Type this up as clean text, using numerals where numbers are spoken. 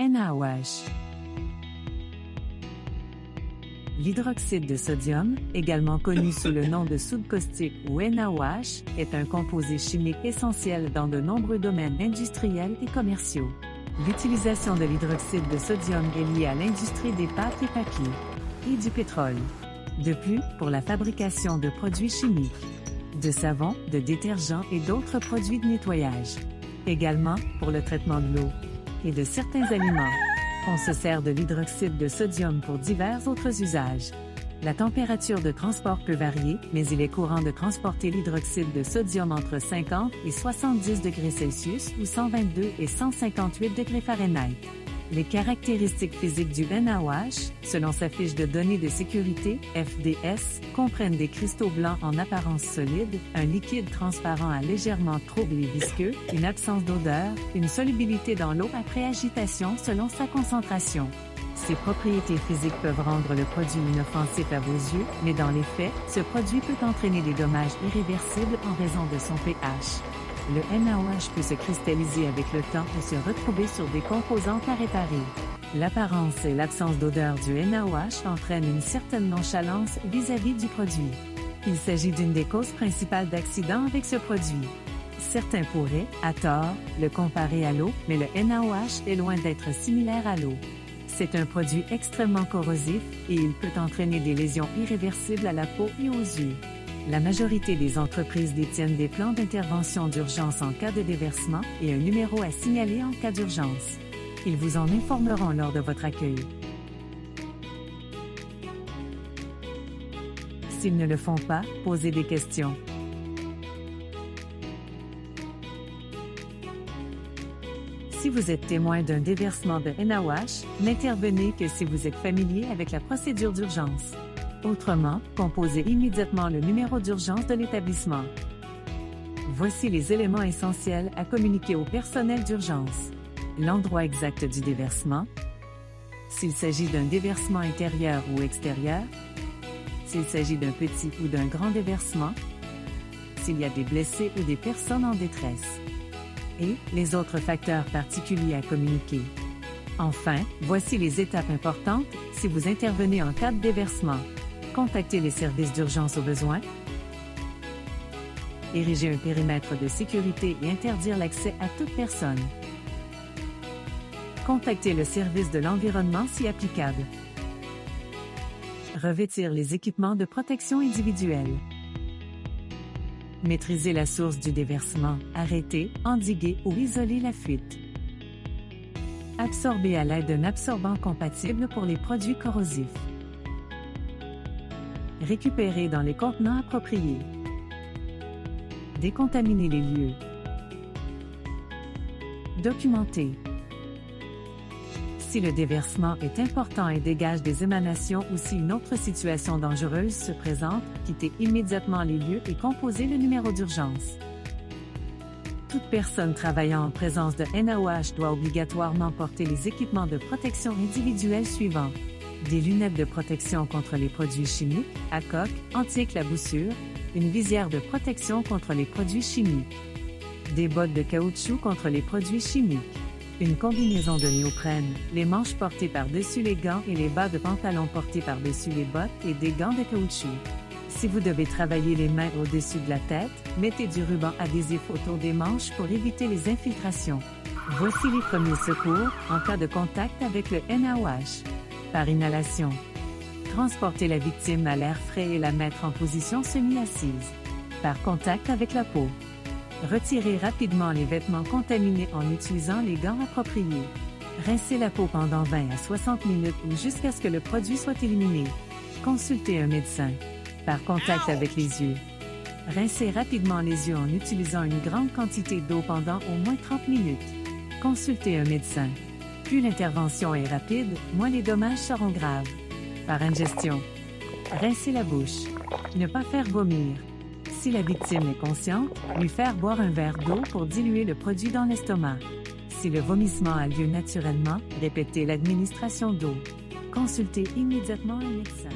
NaOH. L'hydroxyde de sodium, également connu sous le nom de soude caustique ou NaOH, est un composé chimique essentiel dans de nombreux domaines industriels et commerciaux. L'utilisation de l'hydroxyde de sodium est liée à l'industrie des pâtes et papiers et du pétrole. De plus, pour la fabrication de produits chimiques, de savon, de détergents et d'autres produits de nettoyage. Également, pour le traitement de l'eau et de certains aliments. On se sert de l'hydroxyde de sodium pour divers autres usages. La température de transport peut varier, mais il est courant de transporter l'hydroxyde de sodium entre 50 et 70 degrés Celsius ou 122 et 158 degrés Fahrenheit. Les caractéristiques physiques du NaOH, selon sa fiche de données de sécurité, FDS, comprennent des cristaux blancs en apparence solide, un liquide transparent à légèrement trouble et visqueux, une absence d'odeur, une solubilité dans l'eau après agitation selon sa concentration. Ces propriétés physiques peuvent rendre le produit inoffensif à vos yeux, mais dans les faits, ce produit peut entraîner des dommages irréversibles en raison de son pH. Le NaOH peut se cristalliser avec le temps et se retrouver sur des composantes à réparer. L'apparence et l'absence d'odeur du NaOH entraînent une certaine nonchalance vis-à-vis du produit. Il s'agit d'une des causes principales d'accidents avec ce produit. Certains pourraient, à tort, le comparer à l'eau, mais le NaOH est loin d'être similaire à l'eau. C'est un produit extrêmement corrosif et il peut entraîner des lésions irréversibles à la peau et aux yeux. La majorité des entreprises détiennent des plans d'intervention d'urgence en cas de déversement et un numéro à signaler en cas d'urgence. Ils vous en informeront lors de votre accueil. S'ils ne le font pas, posez des questions. Si vous êtes témoin d'un déversement de NaOH, n'intervenez que si vous êtes familier avec la procédure d'urgence. Autrement, composez immédiatement le numéro d'urgence de l'établissement. Voici les éléments essentiels à communiquer au personnel d'urgence. L'endroit exact du déversement, s'il s'agit d'un déversement intérieur ou extérieur, s'il s'agit d'un petit ou d'un grand déversement, s'il y a des blessés ou des personnes en détresse, et les autres facteurs particuliers à communiquer. Enfin, voici les étapes importantes si vous intervenez en cas de déversement. Contactez les services d'urgence au besoin. Ériger un périmètre de sécurité et interdire l'accès à toute personne. Contactez le service de l'environnement si applicable. Revêtir les équipements de protection individuelle. Maîtriser la source du déversement, arrêter, endiguer ou isoler la fuite. Absorber à l'aide d'un absorbant compatible pour les produits corrosifs. Récupérer dans les contenants appropriés. Décontaminer les lieux. Documenter. Si le déversement est important et dégage des émanations ou si une autre situation dangereuse se présente, quittez immédiatement les lieux et composez le numéro d'urgence. Toute personne travaillant en présence de NaOH doit obligatoirement porter les équipements de protection individuelle suivants. Des lunettes de protection contre les produits chimiques, à coque, anti-éclaboussure, une visière de protection contre les produits chimiques, des bottes de caoutchouc contre les produits chimiques, une combinaison de néoprène, les manches portées par-dessus les gants et les bas de pantalon portés par-dessus les bottes et des gants de caoutchouc. Si vous devez travailler les mains au-dessus de la tête, mettez du ruban adhésif autour des manches pour éviter les infiltrations. Voici les premiers secours en cas de contact avec le NaOH. Par inhalation. Transporter la victime à l'air frais et la mettre en position semi-assise. Par contact avec la peau. Retirez rapidement les vêtements contaminés en utilisant les gants appropriés. Rincez la peau pendant 20 à 60 minutes ou jusqu'à ce que le produit soit éliminé. Consultez un médecin. Par contact avec les yeux. Rincez rapidement les yeux en utilisant une grande quantité d'eau pendant au moins 30 minutes. Consultez un médecin. Plus l'intervention est rapide, moins les dommages seront graves. Par ingestion. Rincer la bouche. Ne pas faire vomir. Si la victime est consciente, lui faire boire un verre d'eau pour diluer le produit dans l'estomac. Si le vomissement a lieu naturellement, répétez l'administration d'eau. Consultez immédiatement un médecin.